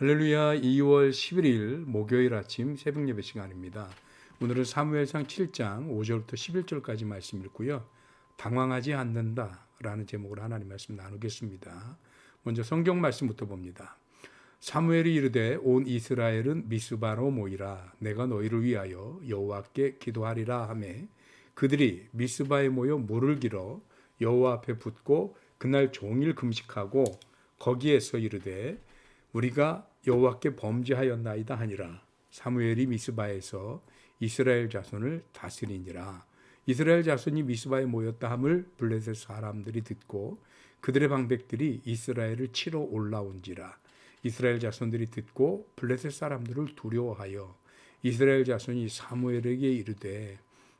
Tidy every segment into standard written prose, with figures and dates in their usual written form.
할렐루야. 2월 11일 목요일 아침 새벽 예배 시간입니다. 오늘은 사무엘상 7장 5절부터 11절까지 말씀 읽고요. 당황하지 않는다라는 제목으로 하나님 말씀 나누겠습니다. 먼저 성경 말씀부터 봅니다. 사무엘이 이르되 온 이스라엘은 미스바로 모이라. 내가 너희를 위하여 여호와께 기도하리라 하매 그들이 미스바에 모여 물을 길어 여호와 앞에 붓고 그날 종일 금식하고 거기에서 이르되 우리가 여호와께 범죄하였나이다 하니라. 사무엘이 미스바에서 이스라엘 자손을 다스리니라. 이스라엘 자손이 미스바에 모였다 함을 블레셋 사람들이 듣고 그들의 방백들이 이스라엘을 치러 올라온지라. 이스라엘 자손들이 듣고 블레셋 사람들을 두려워하여 이스라엘 자손이 사무엘에게 이르되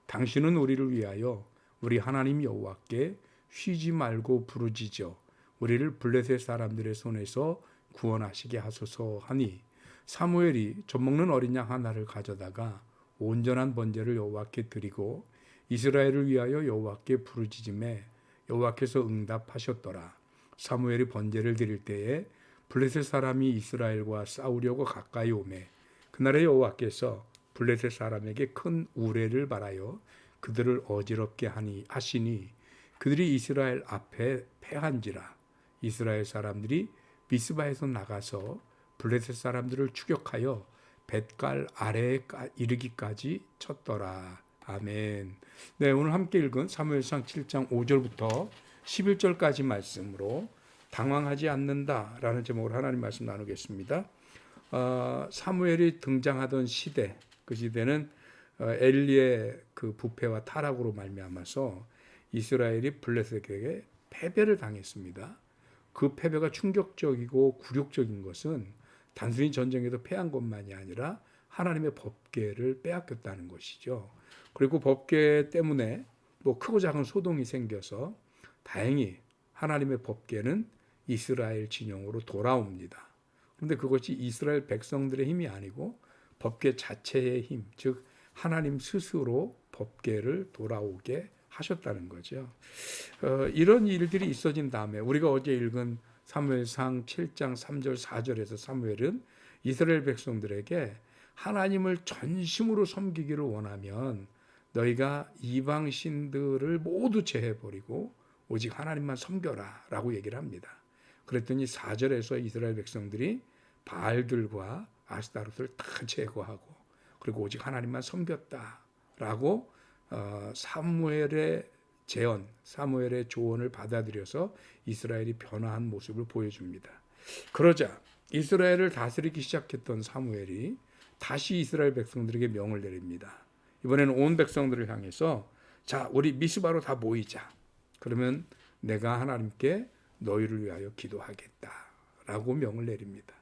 당신은 우리를 위하여 우리 하나님 여호와께 쉬지 말고 부르짖어 우리를 블레셋 사람들의 손에서 구원하시게 하소서 하니 사무엘이 젖먹는 어린 양 하나를 가져다가 온전한 번제를 여호와께 드리고 이스라엘을 위하여 여호와께 부르짖음에 여호와께서 응답하셨더라. 사무엘이 번제를 드릴 때에 블레셋 사람이 이스라엘과 싸우려고 가까이 오매 그날에 여호와께서 블레셋 사람에게 큰 우레를 발하여 그들을 어지럽게 하시니 그들이 이스라엘 앞에 패한지라. 이스라엘 사람들이 미스바에서 나가서 블레셋 사람들을 추격하여 벳갈 아래에 이르기까지 쳤더라. 아멘. 네, 오늘 함께 읽은 사무엘상 7장 5절부터 11절까지 말씀으로 당황하지 않는다라는 제목으로 하나님 말씀 나누겠습니다. 사무엘이 등장하던 시대, 그 시대는 엘리의 그 부패와 타락으로 말미암아서 이스라엘이 블레셋에게 패배를 당했습니다. 그 패배가 충격적이고 굴욕적인 것은 단순히 전쟁에서 패한 것만이 아니라 하나님의 법궤를 빼앗겼다는 것이죠. 그리고 법궤 때문에 뭐 크고 작은 소동이 생겨서 다행히 하나님의 법궤는 이스라엘 진영으로 돌아옵니다. 그런데 그것이 이스라엘 백성들의 힘이 아니고 법궤 자체의 힘, 즉 하나님 스스로 법궤를 돌아오게 하셨다는 거죠. 이런 일들이 있어진 다음에 우리가 어제 읽은 사무엘상 7장 3절 4절에서 사무엘은 이스라엘 백성들에게 하나님을 전심으로 섬기기를 원하면 너희가 이방 신들을 모두 제해버리고 오직 하나님만 섬겨라 라고 얘기를 합니다. 그랬더니 4절에서 이스라엘 백성들이 바알들과 아스타롯을 다 제거하고 그리고 오직 하나님만 섬겼다라고 사무엘의 제언, 사무엘의 조언을 받아들여서 이스라엘이 변화한 모습을 보여줍니다. 그러자 이스라엘을 다스리기 시작했던 사무엘이 다시 이스라엘 백성들에게 명을 내립니다. 이번에는 온 백성들을 향해서 자, 우리 미스바로 다 모이자. 그러면 내가 하나님께 너희를 위하여 기도하겠다라고 명을 내립니다.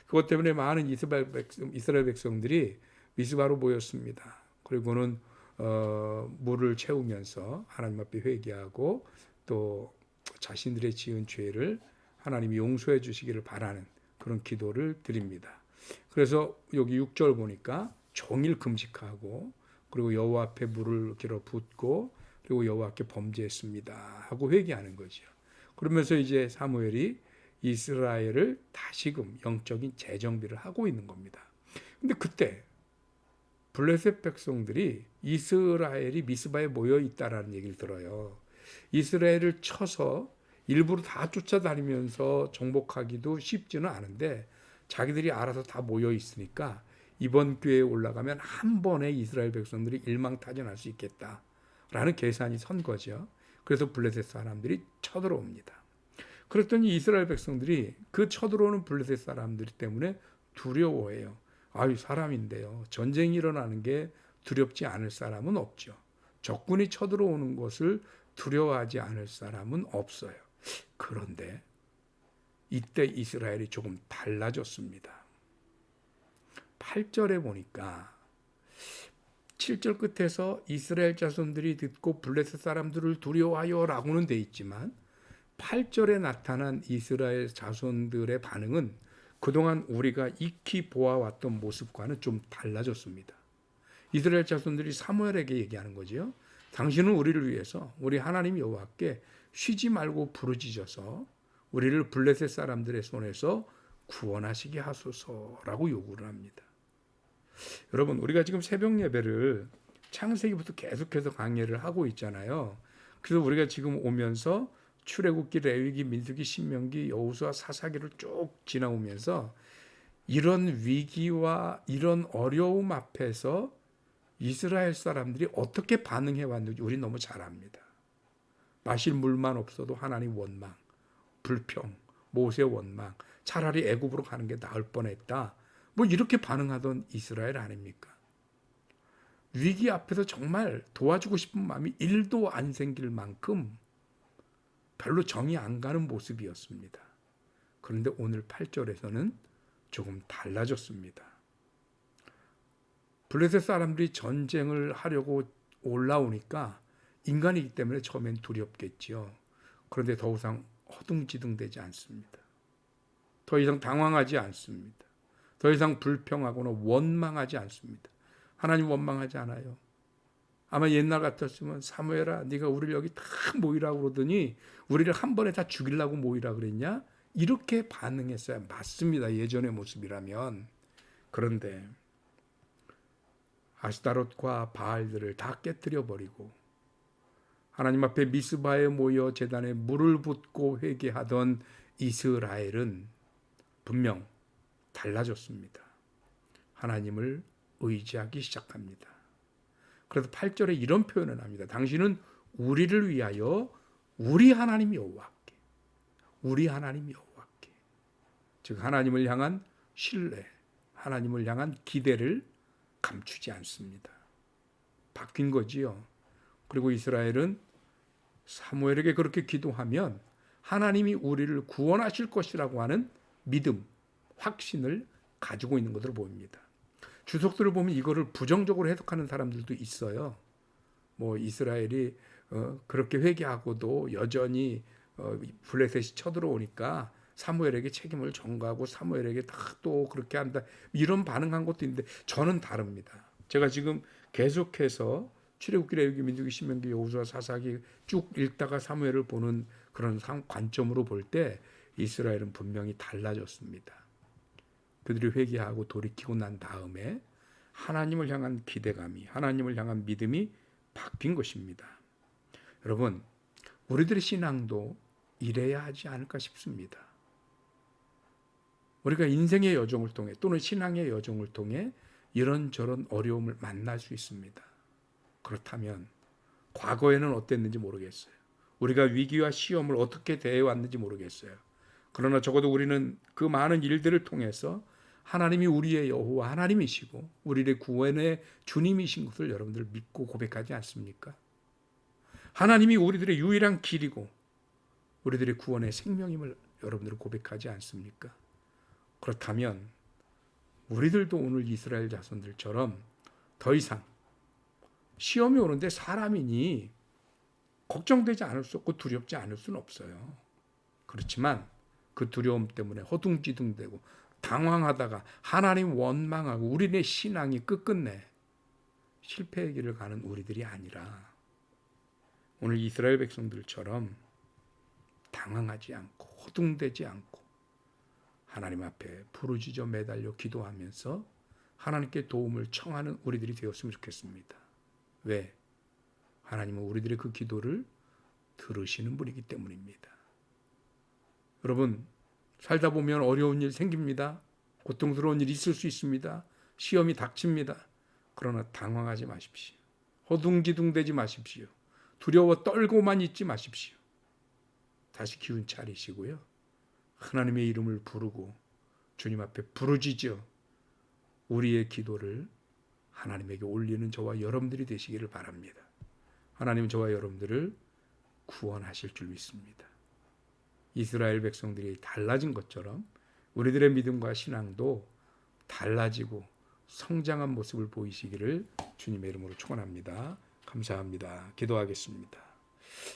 그것 때문에 많은 이스라엘 백성들이 미스바로 모였습니다. 그리고는 물을 채우면서 하나님 앞에 회개하고 또 자신들의 지은 죄를 하나님이 용서해 주시기를 바라는 그런 기도를 드립니다. 그래서 여기 6절 보니까 종일 금식하고 그리고 여호와 앞에 물을 길어 붓고 그리고 여호와께 범죄했습니다 하고 회개하는 거죠. 그러면서 이제 사무엘이 이스라엘을 다시금 영적인 재정비를 하고 있는 겁니다. 근데 그때 블레셋 백성들이 이스라엘이 미스바에 모여 있다라는 얘기를 들어요. 이스라엘을 쳐서 일부러 다 쫓아다니면서 정복하기도 쉽지는 않은데 자기들이 알아서 다 모여 있으니까 이번 기회에 올라가면 한 번에 이스라엘 백성들이 일망타전할 수 있겠다라는 계산이 선 거죠. 그래서 블레셋 사람들이 쳐들어옵니다. 그랬더니 이스라엘 백성들이 그 쳐들어오는 블레셋 사람들 때문에 두려워해요. 아유, 사람인데요. 전쟁이 일어나는 게 두렵지 않을 사람은 없죠. 적군이 쳐들어오는 것을 두려워하지 않을 사람은 없어요. 그런데 이때 이스라엘이 조금 달라졌습니다. 8절에 보니까 7절 끝에서 이스라엘 자손들이 듣고 블레셋 사람들을 두려워하여 라고는 돼 있지만 8절에 나타난 이스라엘 자손들의 반응은 그동안 우리가 익히 보아왔던 모습과는 좀 달라졌습니다. 이스라엘 자손들이 사무엘에게 얘기하는 거죠. 당신은 우리를 위해서 우리 하나님 여호와께 쉬지 말고 부르짖어서 우리를 블레셋 사람들의 손에서 구원하시게 하소서라고 요구를 합니다. 여러분, 우리가 지금 새벽 예배를 창세기부터 계속해서 강의를 하고 있잖아요. 그래서 우리가 지금 오면서 출애굽기, 레위기, 민수기, 신명기, 여호수아, 사사기를 쭉 지나오면서 이런 위기와 이런 어려움 앞에서 이스라엘 사람들이 어떻게 반응해 왔는지 우리 너무 잘 압니다. 마실 물만 없어도 하나님 원망, 불평, 모세 원망, 차라리 애굽으로 가는 게 나을 뻔했다. 뭐 이렇게 반응하던 이스라엘 아닙니까? 위기 앞에서 정말 도와주고 싶은 마음이 1도 안 생길 만큼 별로 정이 안 가는 모습이었습니다. 그런데 오늘 8절에서는 조금 달라졌습니다. 블레셋 사람들이 전쟁을 하려고 올라오니까 인간이기 때문에 처음엔 두렵겠지요. 그런데 더 이상 허둥지둥되지 않습니다. 더 이상 당황하지 않습니다. 더 이상 불평하거나 원망하지 않습니다. 하나님 원망하지 않아요. 아마 옛날 같았으면 사무엘아 네가 우리를 여기 다 모이라고 그러더니 우리를 한 번에 다 죽이려고 모이라 그랬냐? 이렇게 반응했어야 맞습니다. 예전의 모습이라면. 그런데 아스타롯과 바알들을 다 깨뜨려 버리고 하나님 앞에 미스바에 모여 제단에 물을 붓고 회개하던 이스라엘은 분명 달라졌습니다. 하나님을 의지하기 시작합니다. 그래서 8절에 이런 표현을 합니다. 당신은 우리를 위하여 우리 하나님 여호와께, 우리 하나님 여호와께, 즉 하나님을 향한 신뢰, 하나님을 향한 기대를 감추지 않습니다. 바뀐 거지요. 그리고 이스라엘은 사무엘에게 그렇게 기도하면 하나님이 우리를 구원하실 것이라고 하는 믿음, 확신을 가지고 있는 것으로 보입니다. 주석들을 보면 이거를 부정적으로 해석하는 사람들도 있어요. 뭐 이스라엘이 그렇게 회개하고도 여전히 블레셋이 쳐들어오니까 사무엘에게 책임을 전가하고 사무엘에게 다 또 그렇게 한다, 이런 반응한 것도 있는데 저는 다릅니다. 제가 지금 계속해서 출애굽기, 레위기, 민수기, 신명기, 여호수아, 사사기 쭉 읽다가 사무엘을 보는 그런 관점으로 볼 때 이스라엘은 분명히 달라졌습니다. 그들이 회개하고 돌이키고 난 다음에 하나님을 향한 기대감이, 하나님을 향한 믿음이 바뀐 것입니다. 여러분, 우리들의 신앙도 이래야 하지 않을까 싶습니다. 우리가 인생의 여정을 통해 또는 신앙의 여정을 통해 이런저런 어려움을 만날 수 있습니다. 그렇다면 과거에는 어땠는지 모르겠어요. 우리가 위기와 시험을 어떻게 대해왔는지 모르겠어요. 그러나 적어도 우리는 그 많은 일들을 통해서 하나님이 우리의 여호와 하나님이시고 우리의 구원의 주님이신 것을 여러분들 믿고 고백하지 않습니까? 하나님이 우리들의 유일한 길이고 우리들의 구원의 생명임을 여러분들은 고백하지 않습니까? 그렇다면 우리들도 오늘 이스라엘 자손들처럼 더 이상 시험이 오는데 사람이니 걱정되지 않을 수 없고 두렵지 않을 수는 없어요. 그렇지만 그 두려움 때문에 허둥지둥대고 당황하다가 하나님 원망하고 우리의 신앙이 끝끝내 실패의 길을 가는 우리들이 아니라 오늘 이스라엘 백성들처럼 당황하지 않고 허둥대지 않고 하나님 앞에 부르짖어 매달려 기도하면서 하나님께 도움을 청하는 우리들이 되었으면 좋겠습니다. 왜? 하나님은 우리들의 그 기도를 들으시는 분이기 때문입니다. 여러분, 살다 보면 어려운 일 생깁니다. 고통스러운 일이 있을 수 있습니다. 시험이 닥칩니다. 그러나 당황하지 마십시오. 허둥지둥대지 마십시오. 두려워 떨고만 있지 마십시오. 다시 기운 차리시고요. 하나님의 이름을 부르고 주님 앞에 부르짖어 우리의 기도를 하나님에게 올리는 저와 여러분들이 되시기를 바랍니다. 하나님은 저와 여러분들을 구원하실 줄 믿습니다. 이스라엘 백성들이 달라진 것처럼 우리들의 믿음과 신앙도 달라지고 성장한 모습을 보이시기를 주님의 이름으로 축원합니다. 감사합니다. 기도하겠습니다.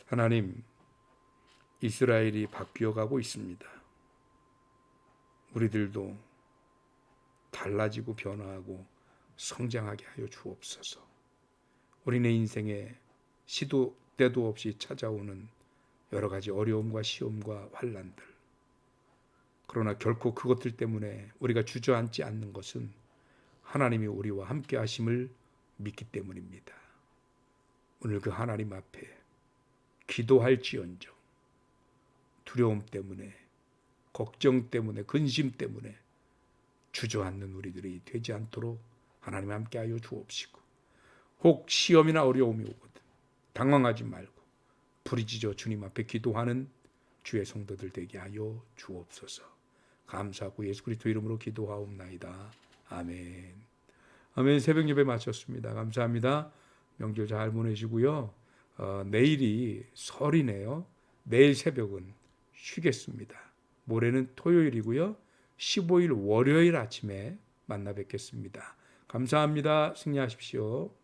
하나님, 이스라엘이 바뀌어가고 있습니다. 우리들도 달라지고 변화하고 성장하게 하여 주옵소서. 우리네 인생에 시도 때도 없이 찾아오는 여러 가지 어려움과 시험과 환난들, 그러나 결코 그것들 때문에 우리가 주저앉지 않는 것은 하나님이 우리와 함께 하심을 믿기 때문입니다. 오늘 그 하나님 앞에 기도할지언정 두려움 때문에, 걱정 때문에, 근심 때문에 주저앉는 우리들이 되지 않도록 하나님 함께 하여 주옵시고, 혹 시험이나 어려움이 오거든 당황하지 말고 부르짖어 주님 앞에 기도하는 주의 성도들 되게 하여 주옵소서. 감사하고 예수 그리스도 이름으로 기도하옵나이다. 아멘. 아멘. 새벽 예배 마쳤습니다. 감사합니다. 명절 잘 보내시고요. 내일이 설이네요. 내일 새벽은 쉬겠습니다. 모레는 토요일이고요. 15일 월요일 아침에 만나 뵙겠습니다. 감사합니다. 승리하십시오.